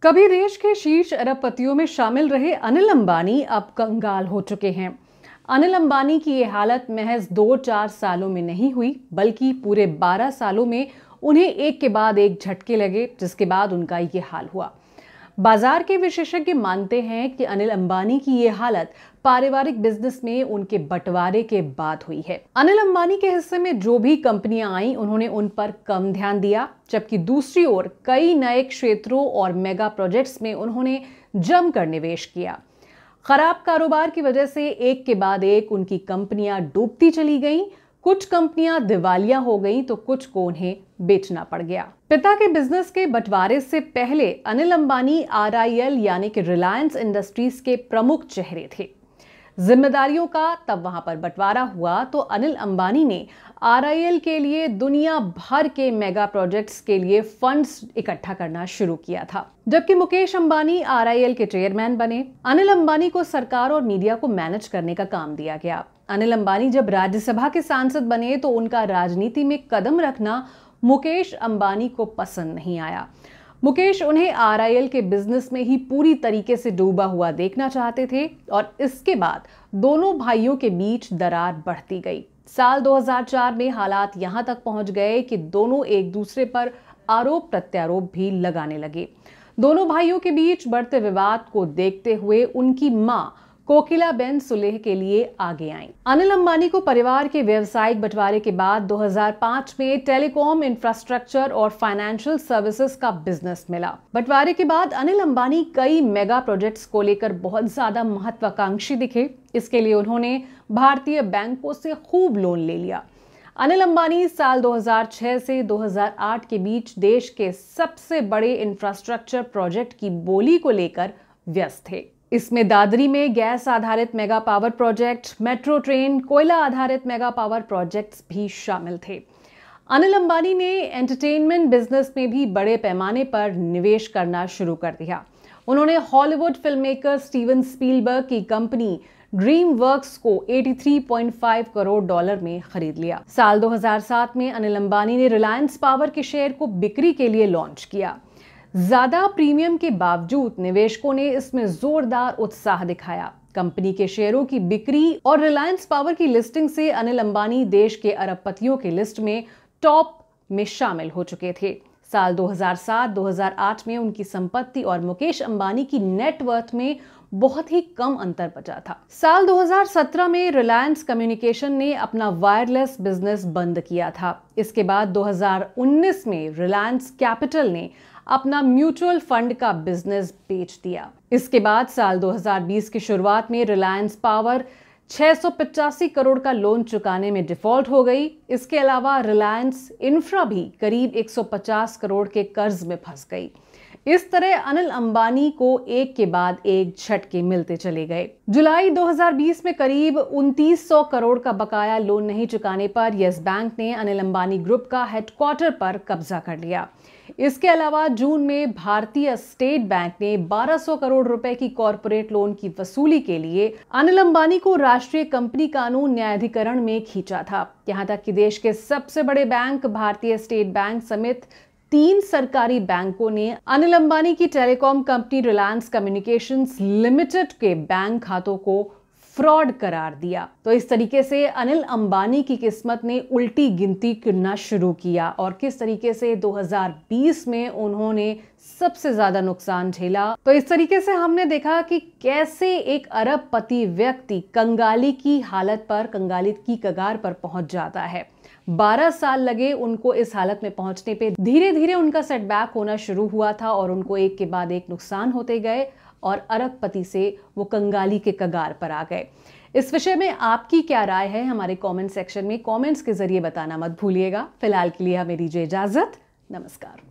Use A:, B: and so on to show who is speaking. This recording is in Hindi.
A: कभी देश के शीर्ष अरबपतियों में शामिल रहे अनिल अंबानी अब कंगाल हो चुके हैं। अनिल अंबानी की ये हालत महज 2-4 सालों में नहीं हुई, बल्कि पूरे 12 सालों में उन्हें एक के बाद एक झटके लगे, जिसके बाद उनका ये हाल हुआ। बाजार के विशेषज्ञ मानते हैं कि अनिल अंबानी की ये हालत पारिवारिक बिजनेस में उनके बंटवारे के बाद हुई है। अनिल अंबानी के हिस्से में जो भी कंपनियां आईं, उन्होंने उन पर कम ध्यान दिया, जबकि दूसरी ओर कई नए क्षेत्रों और मेगा प्रोजेक्ट्स में उन्होंने जमकर निवेश किया। खराब कारोबार की वजह से एक के बाद एक उनकी कंपनियां डूबती चली गईं। कुछ कंपनियां दिवालिया हो गईं तो कुछ को उन्हें बेचना पड़ गया। पिता के बिजनेस के बंटवारे से पहले अनिल अंबानी RIL यानी कि रिलायंस इंडस्ट्रीज के प्रमुख चेहरे थे। जिम्मेदारियों का तब वहां पर बंटवारा हुआ तो अनिल अंबानी ने RIL के लिए दुनिया भर के मेगा प्रोजेक्ट्स के लिए फंड्स इकट्ठा करना शुरू किया था, जबकि मुकेश अंबानी RIL के चेयरमैन बने। अनिल अंबानी को सरकार और मीडिया को मैनेज करने का काम दिया गया। अनिल अंबानी जब राज्यसभा के सांसद बने तो उनका राजनीति में कदम रखना मुकेश अंबानी को पसंद नहीं आया। मुकेश उन्हें RIL के बिजनेस में ही पूरी तरीके से डूबा हुआ देखना चाहते थे और इसके बाद दोनों भाइयों के बीच दरार बढ़ती गई। साल 2004 में हालात यहां तक पहुंच गए कि दोनों एक दूसरे पर आरोप प्रत्यारोप भी लगाने लगे। दोनों भाइयों के बीच बढ़ते विवाद को देखते हुए उनकी मां कोकिलाबेन सुलेह के लिए आगे आईं। अनिल अंबानी को परिवार के व्यवसायिक बंटवारे के बाद 2005 में टेलीकॉम इंफ्रास्ट्रक्चर और फाइनेंशियल सर्विसेज का बिजनेस मिला। बंटवारे के बाद अनिल अंबानी कई मेगा प्रोजेक्ट्स को लेकर बहुत ज्यादा महत्वाकांक्षी दिखे। इसके लिए उन्होंने भारतीय बैंकों से खूब लोन ले लिया। अनिल अंबानी साल 2006 से 2008 के बीच देश के सबसे बड़े इंफ्रास्ट्रक्चर प्रोजेक्ट की बोली को लेकर व्यस्त थे। इसमें दादरी में गैस आधारित mega power project, metro train, कोयला आधारित मेगा पावर प्रोजेक्ट्स भी शामिल थे। अनिल अंबानी ने एंटरटेनमेंट बिजनेस में भी बड़े पैमाने पर निवेश करना शुरू कर दिया। उन्होंने Hollywood film maker Steven Spielberg की कंपनी ड्रीम वर्क्स को $83.5 करोड़ में खरीद लिया। साल 2007 में अनिल अंबानी ने रिलायंस पावर के शेयर को बिक्री के लिए लॉन्च किया। ज्यादा प्रीमियम के बावजूद निवेशकों ने इसमें जोरदार उत्साह दिखाया। कंपनी के शेयरों की बिक्री और रिलायंस पावर की लिस्टिंग से अनिल अंबानी देश के अरबपतियों की लिस्ट में टॉप में शामिल हो चुके थे। साल 2007-2008 में उनकी संपत्ति और मुकेश अंबानी की नेटवर्थ में बहुत ही कम अंतर बचा था। साल 2017 में रिलायंस कम्युनिकेशन ने अपना वायरलेस बिजनेस बंद किया था। इसके बाद 2019 में रिलायंस कैपिटल ने अपना म्यूचुअल फंड का बिजनेस बेच दिया। इसके बाद साल 2020 की शुरुआत में रिलायंस पावर 685 करोड़ का लोन चुकाने में डिफॉल्ट हो गई। इसके अलावा रिलायंस इंफ्रा भी करीब 150 करोड़ के कर्ज में फंस गई। इस तरह अनिल अंबानी को एक के बाद एक झटके मिलते चले गए। जुलाई 2020 में करीब 2900 करोड़ का बकाया लोन नहीं चुकाने पर यस बैंक ने अनिल अंबानी ग्रुप का हेडक्वार्टर पर कब्जा कर लिया। इसके अलावा जून में भारतीय स्टेट बैंक ने 1200 करोड़ रुपए की कॉरपोरेट लोन की वसूली के लिए अनिल अंबानी को राष्ट्रीय कंपनी कानून न्यायाधिकरण में खींचा था। यहां तक कि देश के सबसे बड़े बैंक भारतीय स्टेट बैंक समेत 3 सरकारी बैंकों ने अनिल अंबानी की telecom company Reliance communications limited के बैंक खातों को फ्रॉड करार दिया। तो इस तरीके से अनिल अंबानी की किस्मत ने उल्टी गिनती करना शुरू किया और किस तरीके से 2020 में उन्होंने सबसे ज्यादा नुकसान झेला। तो इस तरीके से हमने देखा कि कैसे एक अरबपति व्यक्ति कंगाली की हालत पर, कंगाली की कगार पर पहुंच जाता है। 12 साल लगे उनको इस हालत में पहुंचने पे। धीरे धीरे उनका सेटबैक होना शुरू हुआ था और उनको एक के बाद एक नुकसान होते गए और अरबपति से वो कंगाली के कगार पर आ गए। इस विषय में आपकी क्या राय है, हमारे कमेंट सेक्शन में कमेंट्स के जरिए बताना मत भूलिएगा। फिलहाल के लिए हमें दीजिए इजाजत। नमस्कार।